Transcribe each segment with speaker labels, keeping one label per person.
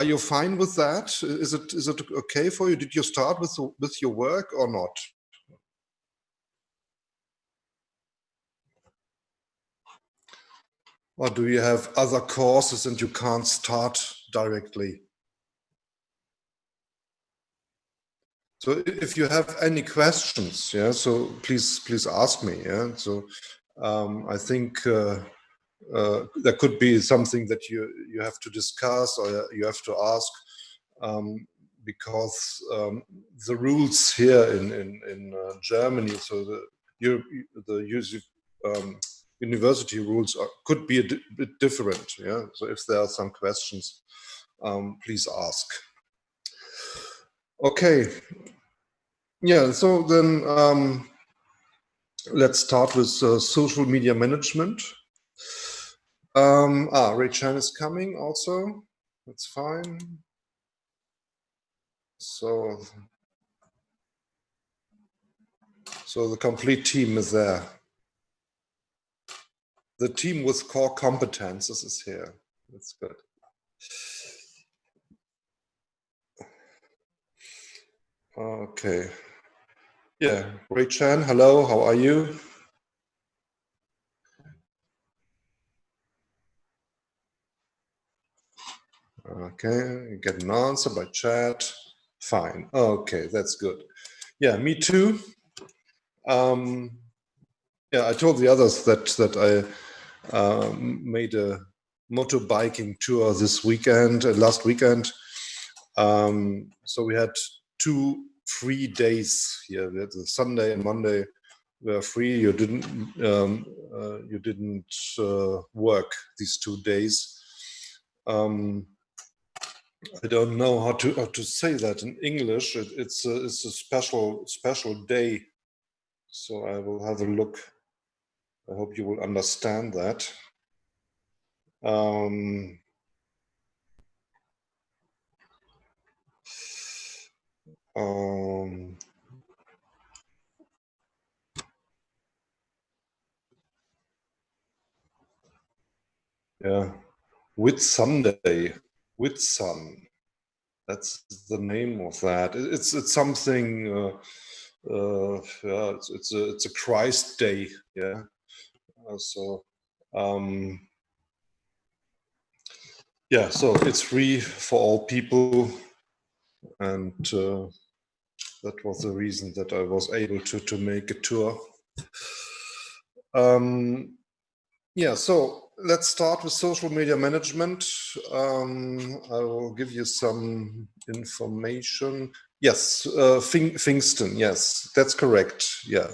Speaker 1: Are you fine with that? Is it okay for you? Did you start with your work or not? Or do you have other courses and you can't start directly? So if you have any questions, yeah, so please ask me. Yeah, so I think there could be something that you have to discuss or you have to ask, because the rules here in Germany, so the university rules could be a bit different. Yeah, so if there are some questions, please ask. Okay. Yeah, so then let's start with social media management. Ray Chan is coming also. That's fine. So the complete team is there. The team with core competences is here. That's good. Okay. Yeah, Ray Chan, hello, how are you? Okay, you get an answer by chat. Fine. Okay, that's good. Yeah, me too. Yeah, I told the others that I made a motorbiking tour this weekend, last weekend. So we had 2 free days here. We had the Sunday and Monday were free. You didn't work these 2 days. I don't know how to say that in English. It's a special day. So I will have a look. I hope you will understand that. Yeah, Whitsunday, Whitsun. That's the name of that. It's something. Yeah, it's a Christ Day. Yeah. So. Yeah, so it's free for all people, and that was the reason that I was able to make a tour. Yeah, so let's start with social media management. I will give you some information. Yes, Pfingsten, yes, that's correct, yeah.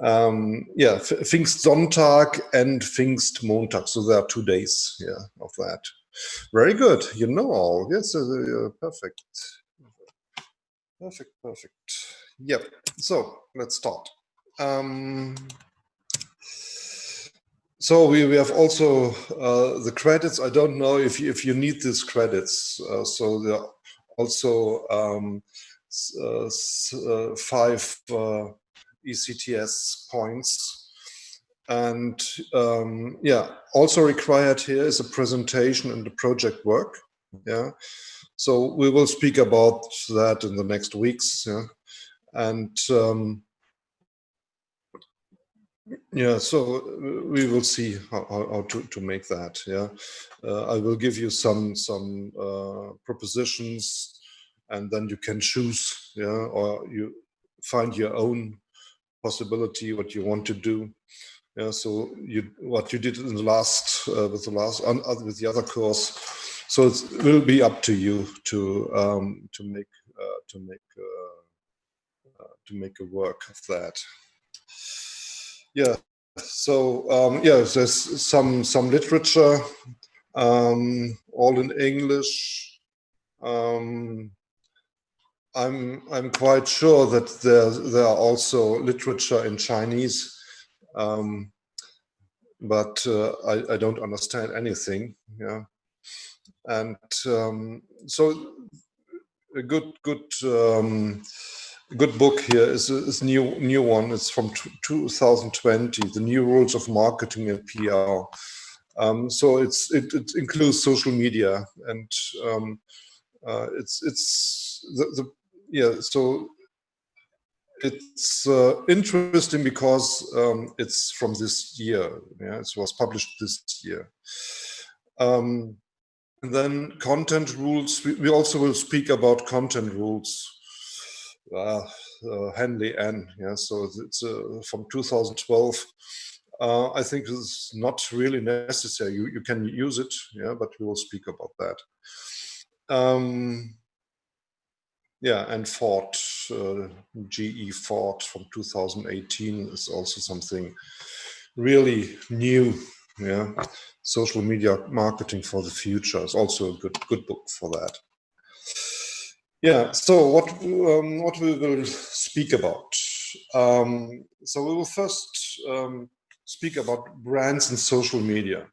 Speaker 1: Yeah, Pfingstsonntag and Pfingstmontag, so there are 2 days, yeah, of that. Very good, you know all, yes, perfect. Perfect. Yep, so let's start. So we have also the credits. I don't know if you need these credits. So there are also 5 ECTS points. And yeah, also required here is a presentation and the project work. Yeah. So we will speak about that in the next weeks. Yeah. And yeah, so we will see how to make that. Yeah, I will give you some propositions, and then you can choose. Yeah, or you find your own possibility what you want to do. Yeah, so what you did in the last with the other course. So it will be up to you to make a work of that. Yeah. So yeah, there's some literature, all in English. I'm quite sure that there are also literature in Chinese, but I don't understand anything. Yeah, and so a good book here is new one. It's from 2020, The New Rules of Marketing and PR. So it includes social media, and so it's interesting because it's from this year. Yeah, it was published this year. And then content rules. We also will speak about content rules. Henley N. Yeah, so it's from 2012. I think it's not really necessary. You can use it, yeah, but we will speak about that. Yeah, and Ford, GE Ford from 2018 is also something really new. Yeah, social media marketing for the future is also a good book for that. Yeah. So what we will speak about? So we will first speak about brands and social media.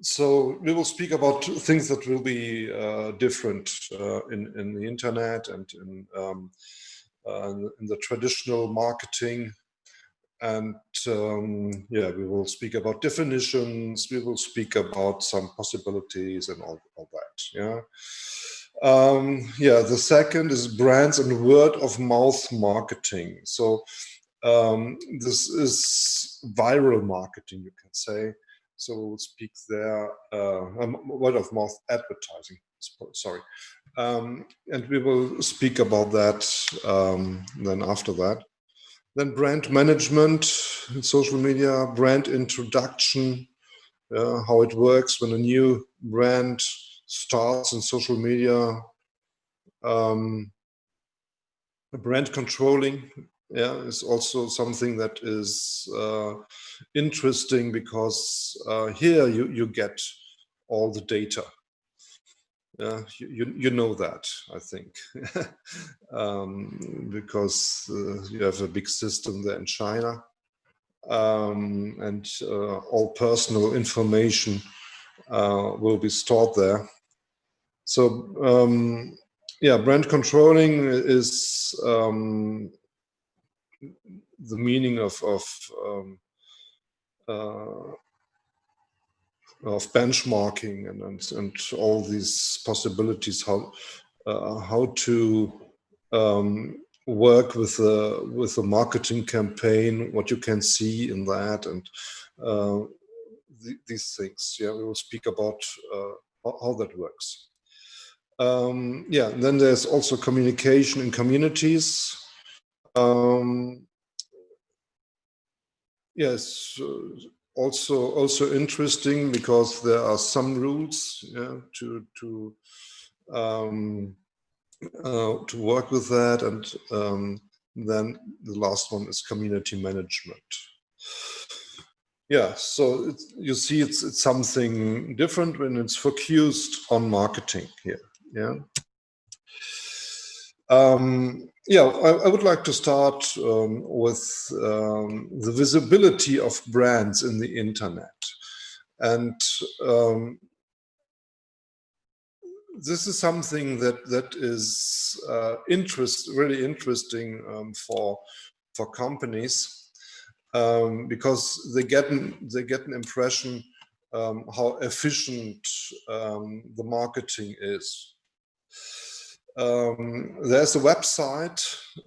Speaker 1: So we will speak about things that will be different in the internet and in the traditional marketing. And yeah, we will speak about definitions. We will speak about some possibilities and all that. Yeah. Yeah. The second is brands and word of mouth marketing. So this is viral marketing, you can say. So we'll speak there, word of mouth advertising, sorry. And we will speak about that then after that. Then brand management, social media, brand introduction, how it works when a new brand starts in social media. Brand controlling, yeah, is also something that is interesting because here you get all the data. You know that, I think, because you have a big system there in China, and all personal information will be stored there. So yeah, brand controlling is the meaning of benchmarking and all these possibilities, how to work with a marketing campaign, what you can see in that, and these things. Yeah, we will speak about how that works. Yeah, and then there's also communication in communities. Yes, also interesting because there are some rules, yeah, to work with that, and then the last one is community management. Yeah, so you see, it's something different when it's focused on marketing here. Yeah. Yeah, I would like to start with the visibility of brands in the internet. And this is something that is really interesting for companies, because they get an impression how efficient the marketing is. There's a website,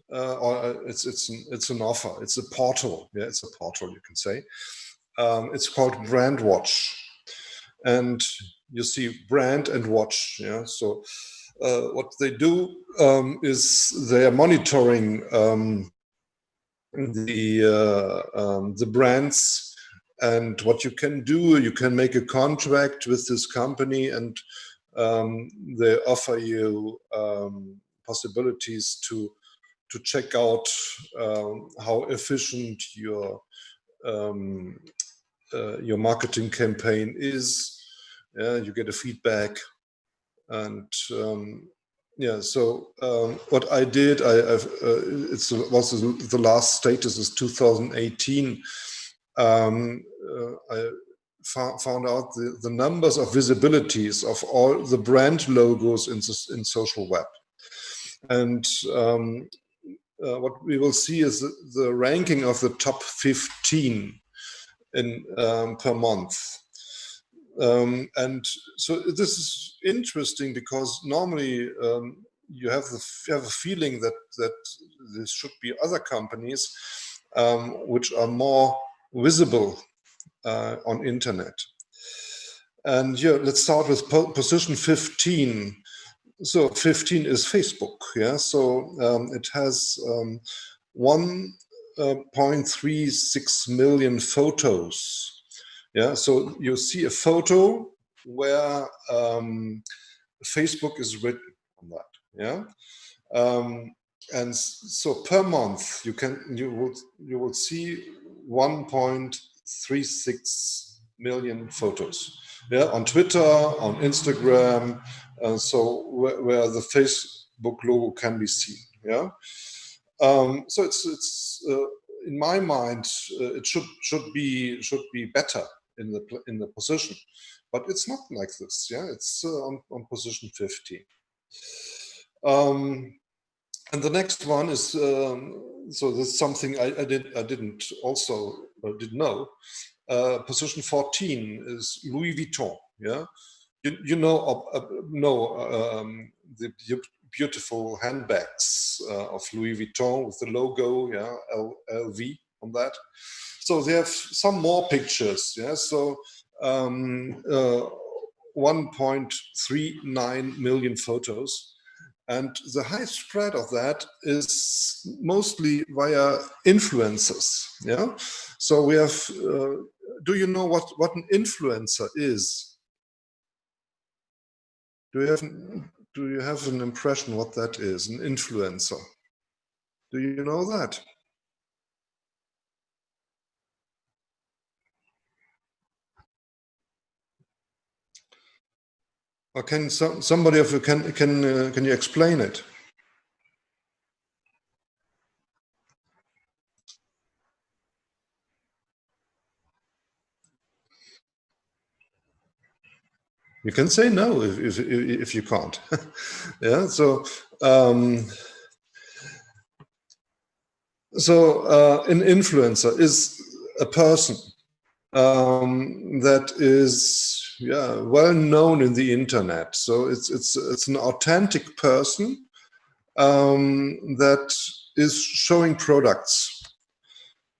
Speaker 1: or it's an offer. It's a portal. Yeah, it's a portal, you can say. It's called Brandwatch, and you see brand and watch. Yeah. So what they do is they are monitoring the brands, and what you can do. You can make a contract with this company, and they offer you possibilities to check out how efficient your marketing campaign is. You get a feedback, and yeah. So what I did, the last status is 2018. I found out the numbers of visibilities of all the brand logos in social web, and what we will see is the ranking of the top 15 per month. And so this is interesting because normally you have a feeling that there should be other companies which are more visible on internet. And yeah, let's start with position 15. So 15 is Facebook. Yeah, so it has 1.36 million photos. Yeah, so you see a photo where Facebook is written on that. Yeah, and so per month you will see 1.36 million photos. Yeah, on Twitter, on Instagram, so where the Facebook logo can be seen. Yeah, so it's in my mind it should be better in the position, but it's not like this. Yeah, it's on position 15. And the next one is so there's something I didn't know. Position 14 is Louis Vuitton. Yeah, you know the beautiful handbags of Louis Vuitton with the logo, yeah, LV on that. So they have some more pictures. Yeah, so 1.39 million photos. And the high spread of that is mostly via influencers. Yeah. So we have, do you know what an influencer is? Do you have an impression what that is, an influencer? Do you know that? Or can somebody of you can you explain it? You can say no if you can't. Yeah. So an influencer is a person that is well known in the internet. So it's an authentic person that is showing products.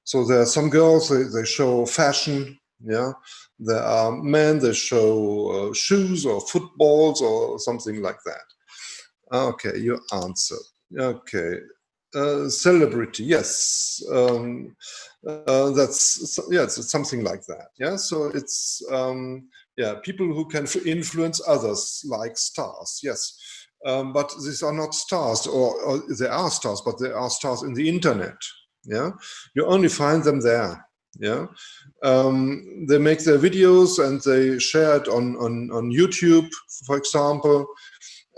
Speaker 1: So there are some girls, they show fashion. Yeah, there are men, they show shoes or footballs or something like that. Okay, you answer. Okay, celebrity, yes. It's something like that. Yeah, so it's people who can influence others, like stars. Yes, but these are not stars, or they are stars, but they are stars in the internet. Yeah, you only find them there. Yeah, they make their videos and they share it on YouTube, for example.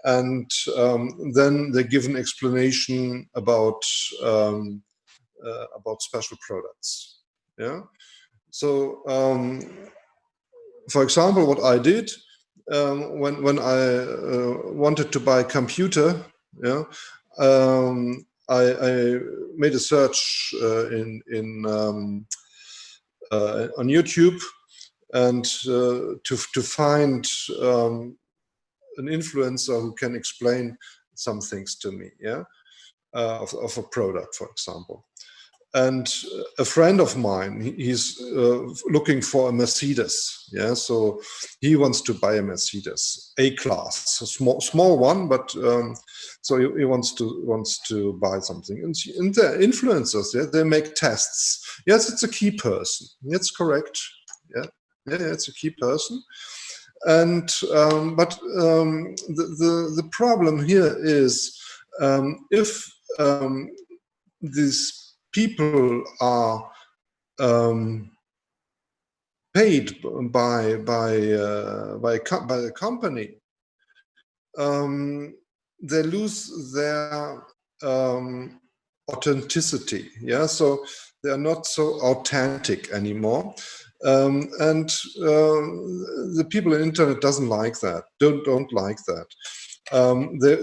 Speaker 1: And then they give an explanation about special products. Yeah. So, for example, what I did when I wanted to buy a computer, yeah, I made a search on YouTube and to find an influencer who can explain some things to me, yeah, of a product, for example. And a friend of mine, he's looking for a Mercedes, yeah, so he wants to buy a Mercedes A-Class, a small one, but so he wants to buy something. And the influencers, yeah, they make tests. Yes, it's a key person. That's correct. Yeah, it's a key person. And but the problem here is if these people are paid by the company, they lose their authenticity. Yeah, so they are not so authentic anymore. And the people on the internet doesn't like that. Don't like that.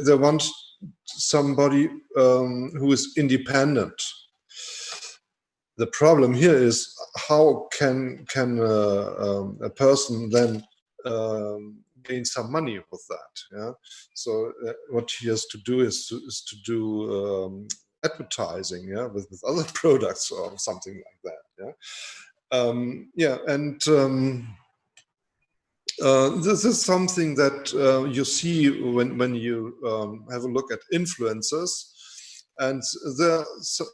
Speaker 1: They want somebody who is independent. the problem here is how can a person then gain some money with that? Yeah. So what he has to do is to do advertising, yeah, with other products or something like that. Yeah. Yeah, and this is something that you see when you have a look at influencers, and there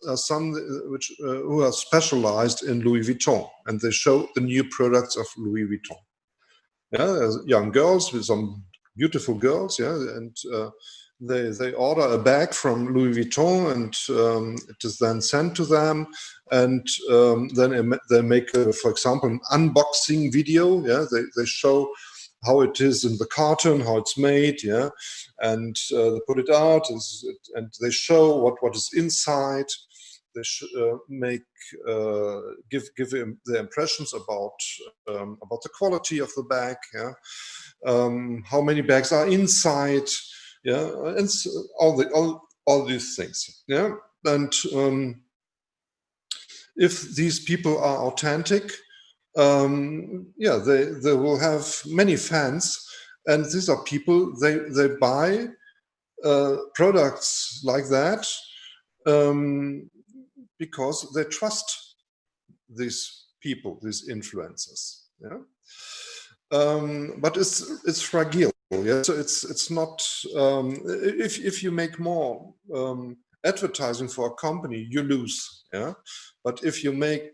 Speaker 1: are some which who are specialized in Louis Vuitton, and they show the new products of Louis Vuitton. Yeah, there's young girls with some beautiful girls, yeah, and they order a bag from Louis Vuitton, and it is then sent to them, and then they make, for example, an unboxing video. Yeah, they show how it is in the carton, how it's made, yeah, and they put it out, and they show what is inside. They give the impressions about the quality of the bag, yeah, how many bags are inside, yeah, and so all these things, yeah, and if these people are authentic, yeah, they will have many fans, and these are people they buy products like that because they trust these people, these influencers. Yeah, but it's fragile. Yeah, so it's not. If you make more advertising for a company, you lose. Yeah, but if you make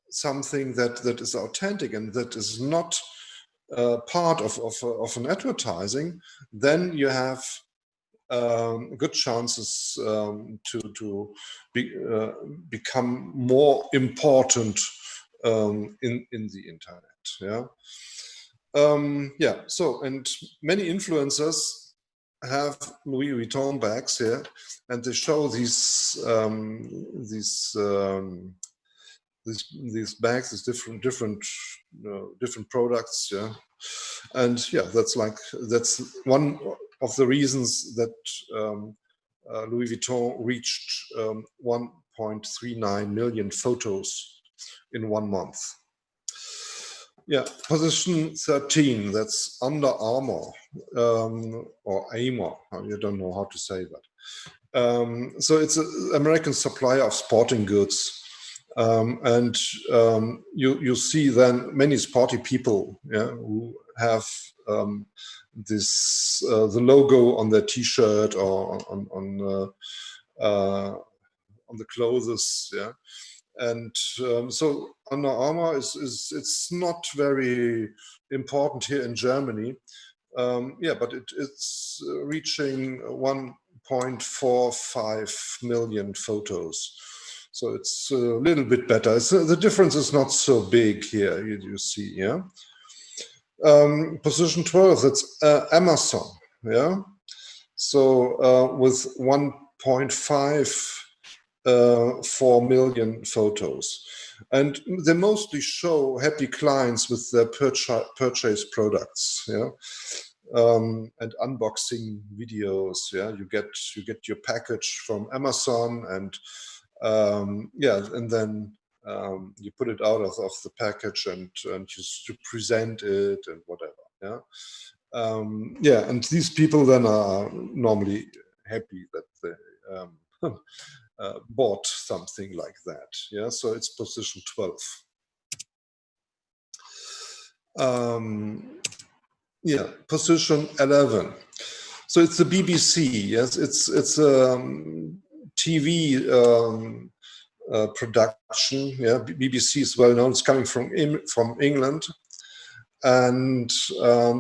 Speaker 1: something that is authentic and that is not part of an advertising, then you have good chances to become more important in the internet. Yeah. Yeah. So, and many influencers have Louis Vuitton bags here, and they show these bags, these different products, yeah, and yeah, that's one of the reasons that Louis Vuitton reached 1.39 million photos in 1 month. Yeah, position 13, that's Under Armour, or Armour, you don't know how to say that. So it's an American supplier of sporting goods. And you see then many sporty people, yeah, who have the logo on their T-shirt or on the clothes, yeah. And so Under Armour it's not very important here in Germany, yeah, but it's reaching 1.45 million photos. So it's a little bit better. The difference is not so big here, you see, yeah. Position 12, that's Amazon, yeah. So with 1.54 million photos. And they mostly show happy clients with their purchase products, yeah. And unboxing videos, yeah. You get your package from Amazon, and yeah, and then you put it out of the package, and you present it and whatever, yeah. Yeah, and these people then are normally happy that they bought something like that, yeah. So it's position 12. Yeah, position 11. So it's the BBC. Yes, it's TV production. Yeah, BBC is well known. It's coming from England, and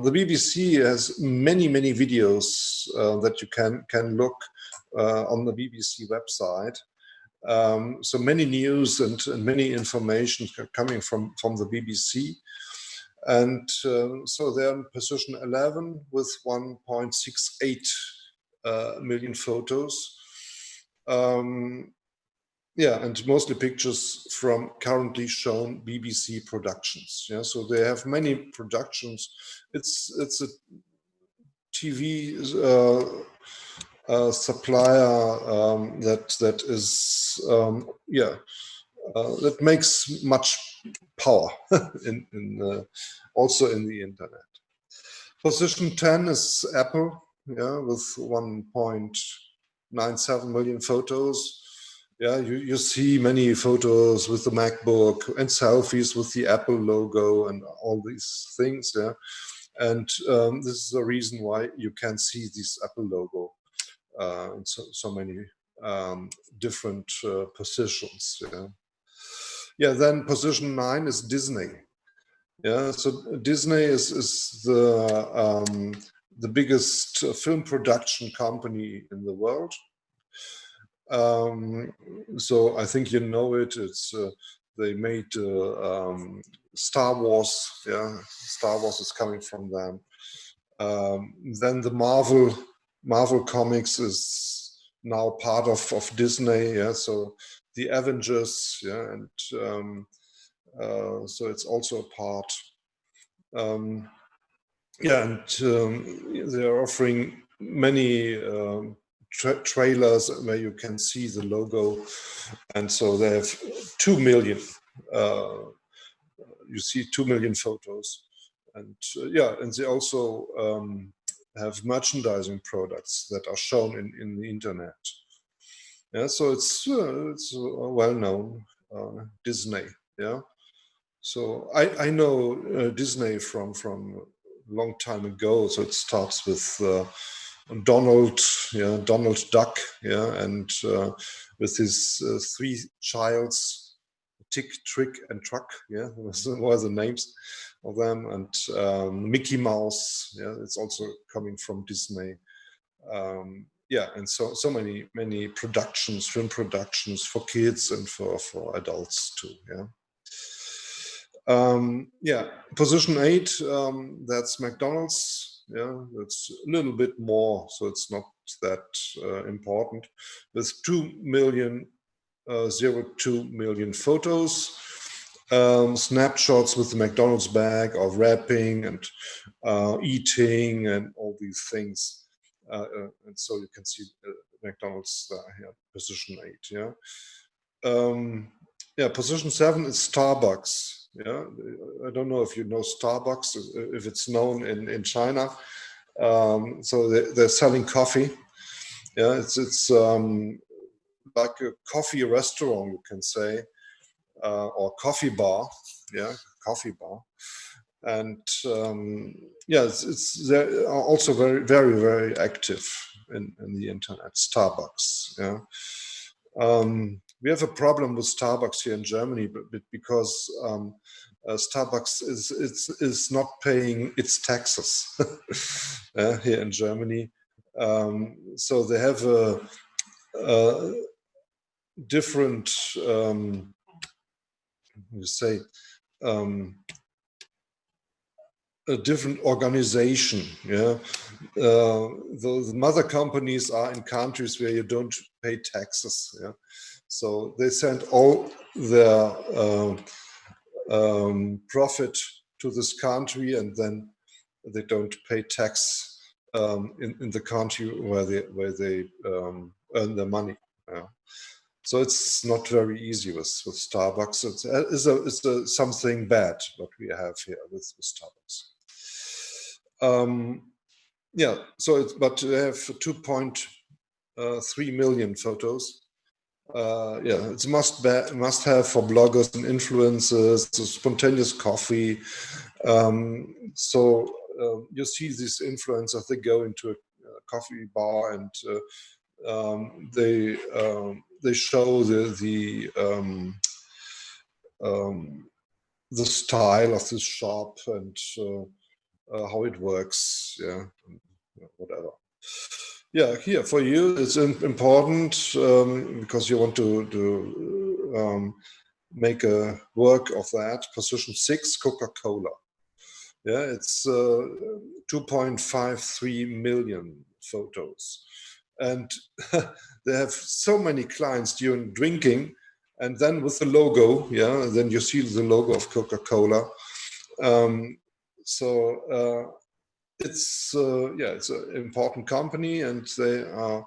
Speaker 1: the BBC has many videos that you can look on the BBC website. So many news and many information coming from the BBC. And so they're in position 11 with 1.68 million photos. Yeah, and mostly pictures from currently shown BBC productions. Yeah, so they have many productions. It's a TV supplier that is that makes much power also in the internet. Position 10 is Apple, with 1.97 million photos. You see many photos with the MacBook and selfies with the Apple logo and all these things. And this is the reason why you can see this Apple logo in so many different positions. Then position 9 is Disney. So Disney is the biggest film production company in the world. So I think you know it. It's they made Star Wars. Star Wars is coming from them. Then the Marvel Comics is now part of Disney. So the Avengers. And so it's also a part. And they're offering many trailers where you can see the logo, and so they have 2 million. You see 2 million photos, and and they also have merchandising products that are shown in the internet. So it's well known, Disney. So I know Disney from a long time ago. So it starts with Donald Duck, and with his 3 childs, Tick, Trick, and Truck. Were the names of them, and Mickey Mouse. It's also coming from Disney. And so many productions, film productions for kids and for adults too. Position 8, that's McDonald's. That's a little bit more, so it's not that important. With 2 million, 0.2 million photos, snapshots with the McDonald's bag of wrapping and eating and all these things. And so you can see McDonald's here, position 8. Position 7 is Starbucks. I don't know if you know Starbucks, if it's known in China. So they're selling coffee. It's like a coffee restaurant, you can say, or coffee bar. Coffee bar. And they're also very, very, very active in the internet. Starbucks. We have a problem with Starbucks here in Germany, but because Starbucks is not paying its taxes here in Germany. So they have a different, a different organization. The mother companies are in countries where you don't pay taxes. So they send all their profit to this country, and then they don't pay tax in the country where they earn their money. So it's not very easy with Starbucks. It's something bad what we have here with Starbucks. But they have 2.3 million photos. It's must have for bloggers and influencers. It's a spontaneous coffee. You see these influencers, they go into a coffee bar and they show the style of this shop and how it works. Whatever. Here for you it's important because you want to make a work of that. Position 6, Coca-Cola. It's 2.53 million photos, and they have so many clients during drinking, and then with the logo, then you see the logo of Coca-Cola. It's an important company, and they are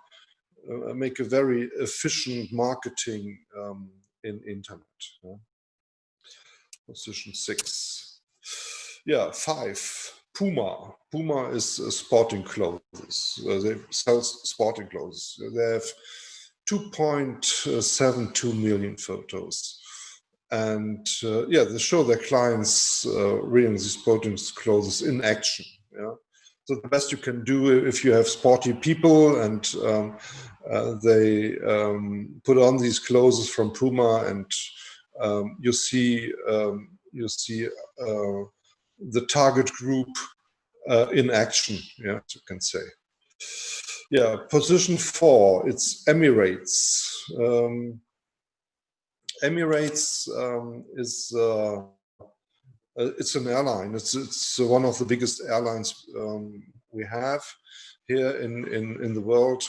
Speaker 1: make a very efficient marketing in internet. Yeah. Position 6. Yeah, 5. Puma. Puma is sporting clothes. They sell sporting clothes. They have 2.72 million photos. And yeah, they show their clients wearing these sporting clothes in action. Yeah. So the best you can do if you have sporty people and they put on these clothes from Puma, and you see the target group in action. Yeah, you can say. Yeah, position 4. It's Emirates. Emirates is it's an airline. It's one of the biggest airlines we have here in the world.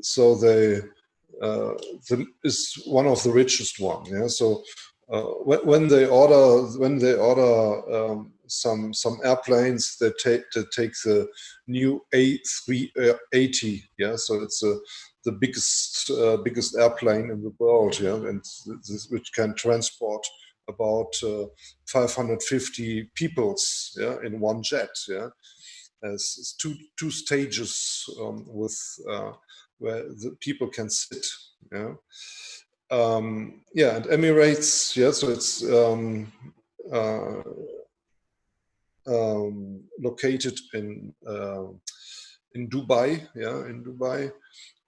Speaker 1: So they is one of the richest one. Yeah. So when they order some airplanes, they take the new A380. Yeah. So it's the biggest airplane in the world. Yeah, and which can transport about 550 peoples. Yeah, in one jet. Yeah. As two stages with where the people can sit. Yeah, yeah, and Emirates. Yeah, so it's located in Dubai. Yeah, in Dubai,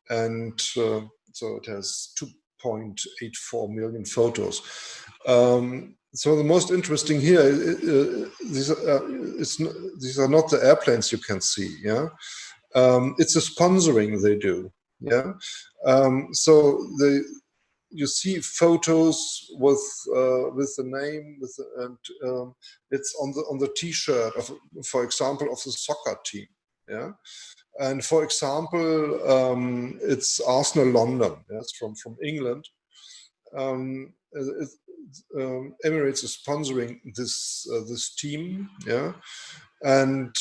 Speaker 1: and so it has 2.84 million photos. So the most interesting here, these are not the airplanes you can see. Yeah, it's a sponsoring they do. Yeah, so you see photos with the name and it's on the T-shirt of, for example, of the soccer team. Yeah. And for example, it's Arsenal London. Yes, from England. Emirates is sponsoring this team. Yeah, and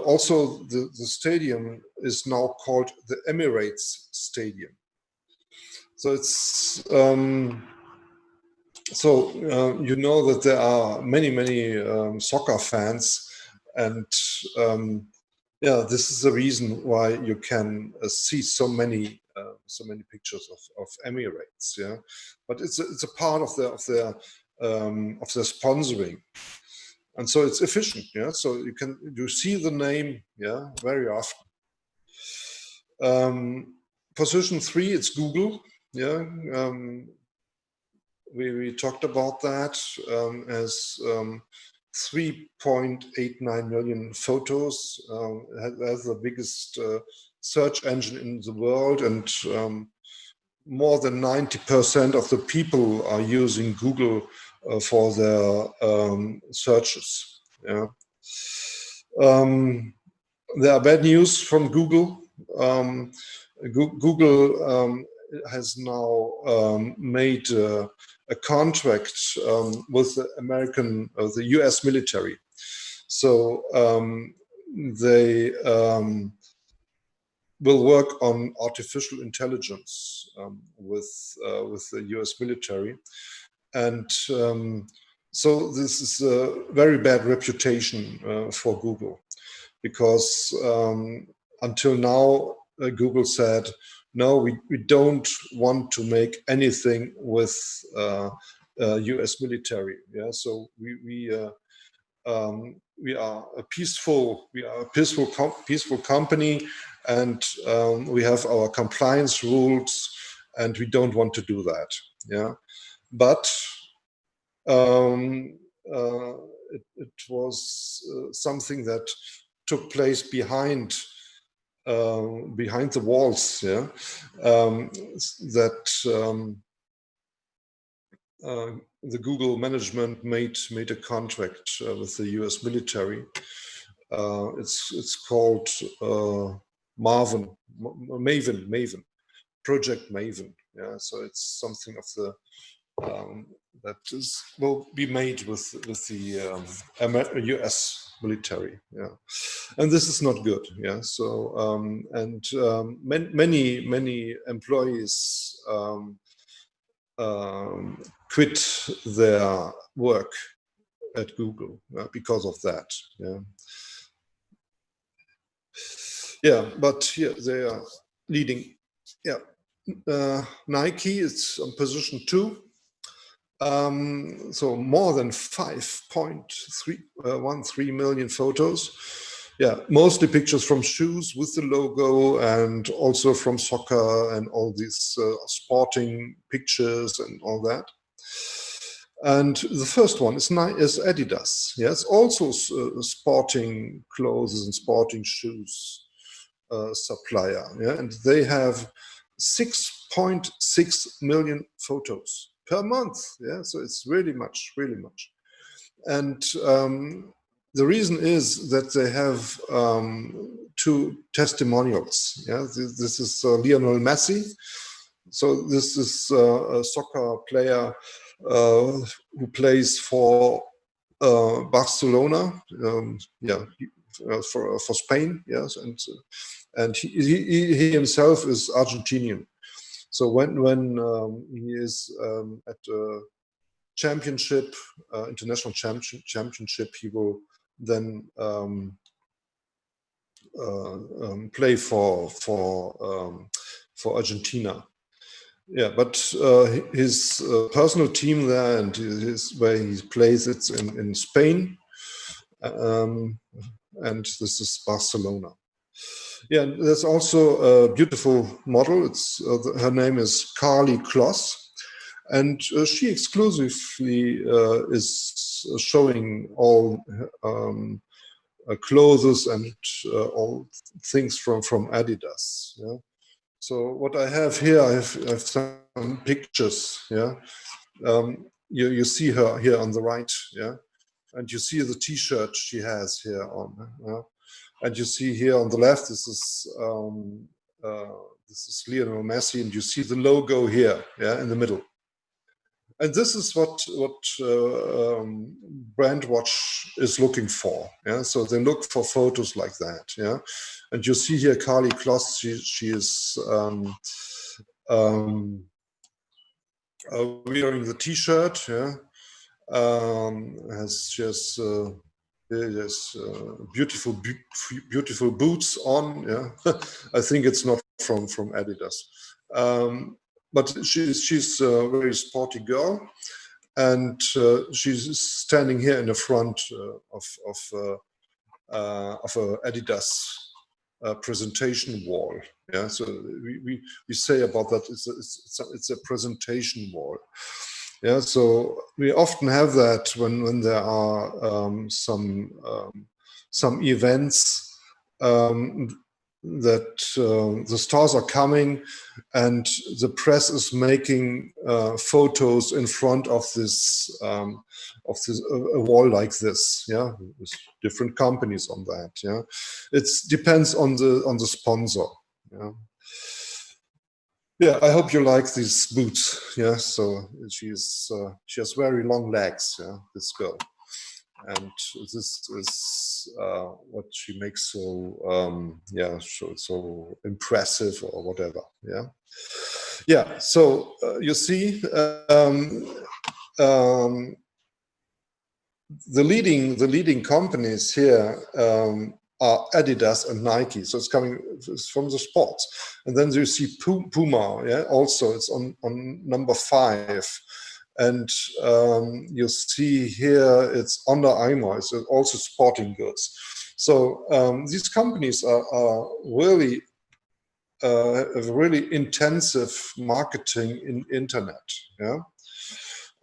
Speaker 1: also the stadium is now called the Emirates Stadium. So it's you know that there are many soccer fans, and yeah, this is the reason why you can see so many pictures of Emirates. Yeah, but it's a part of their sponsoring, and so it's efficient. Yeah, so you see the name. Yeah, very often. Position 3, it's Google. Yeah, we talked about that as 3.89 million photos. That's the biggest search engine in the world, and more than 90% of the people are using Google for their searches. Yeah. There are bad news from Google. Google has now made a contract with the US military. So they will work on artificial intelligence with the US military, and so this is a very bad reputation for Google, because until now Google said, no, we don't want to make anything with US military. Yeah, so we are a peaceful company, and we have our compliance rules, and we don't want to do that. Yeah, but it was something that took place behind the walls. Yeah, the Google management made a contract with the US military. It's called Maven, Project Maven. Yeah, so it's something of the that will be made with the US military. Yeah, and this is not good. Yeah, so many employees quit their work at Google because of that. Yeah, yeah, but here they are leading. Yeah, Nike is on position 2. So more than 5.13 million photos. Yeah, mostly pictures from shoes with the logo, and also from soccer and all these sporting pictures and all that. And the first one is Adidas. Yes, also sporting clothes and sporting shoes supplier. Yeah, and they have 6.6 million photos per month. Yeah, so it's really much, really much. And the reason is that they have 2 testimonials. Yeah, this is Lionel Messi. So this is a soccer player who plays for Barcelona. Yeah, for Spain. Yes, and he himself is Argentinian. So when he is at a championship, international championship, he will then play for Argentina. Yeah, but his personal team there and where he plays, it's in Spain, and this is Barcelona. Yeah, there's also a beautiful model. It's her name is Karlie Kloss, and she exclusively is showing all clothes and all things from Adidas. Yeah. So what I have here, I have some pictures. Yeah, you see her here on the right. Yeah, and you see the T-shirt she has here on. Yeah? And you see here on the left, this is Lionel Messi, and you see the logo here, yeah, in the middle. And this is what Brandwatch is looking for. Yeah, so they look for photos like that. Yeah, and you see here Karlie Kloss. She is wearing the T-shirt. Yeah, she has beautiful boots on. Yeah, I think it's not from Adidas, but she's a very sporty girl, and she's standing here in the front of a Adidas presentation wall. Yeah, so we say about that it's a presentation wall. Yeah, so we often have that when there are some events that the stars are coming and the press is making photos in front of this a wall like this. Yeah, with different companies on that. Yeah, it depends on the sponsor. Yeah. Yeah, I hope you like these boots. Yeah, so she has very long legs. Yeah, this girl, and this is what she makes so so impressive or whatever. Yeah, yeah. So you see, the leading companies here are Adidas and Nike. So it's coming from the sports. And then you see Puma, yeah, also it's on number 5. And you see here it's Under Armour, it's also sporting goods. So these companies are really have really intensive marketing in internet. Yeah,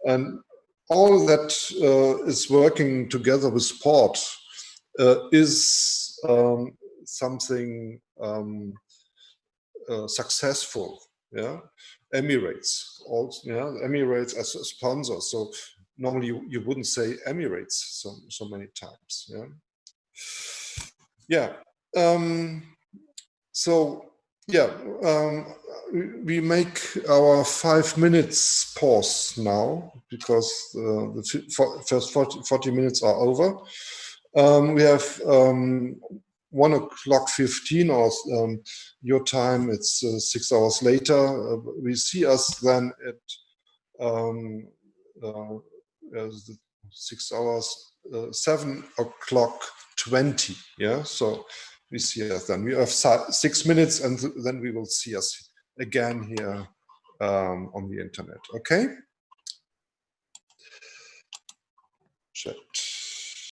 Speaker 1: and all that is working together with sport is something successful. Yeah, Emirates also. Yeah, Emirates as a sponsor. So normally you wouldn't say Emirates so many times. Yeah, yeah. So yeah, we make our 5 minutes pause now because the first 40 minutes are over. We have 1:15 or your time. It's 6 hours later. We see us then at 6 hours, 7:20. Yeah, so we see us then. We have 6 minutes, and then we will see us again here on the internet. Okay.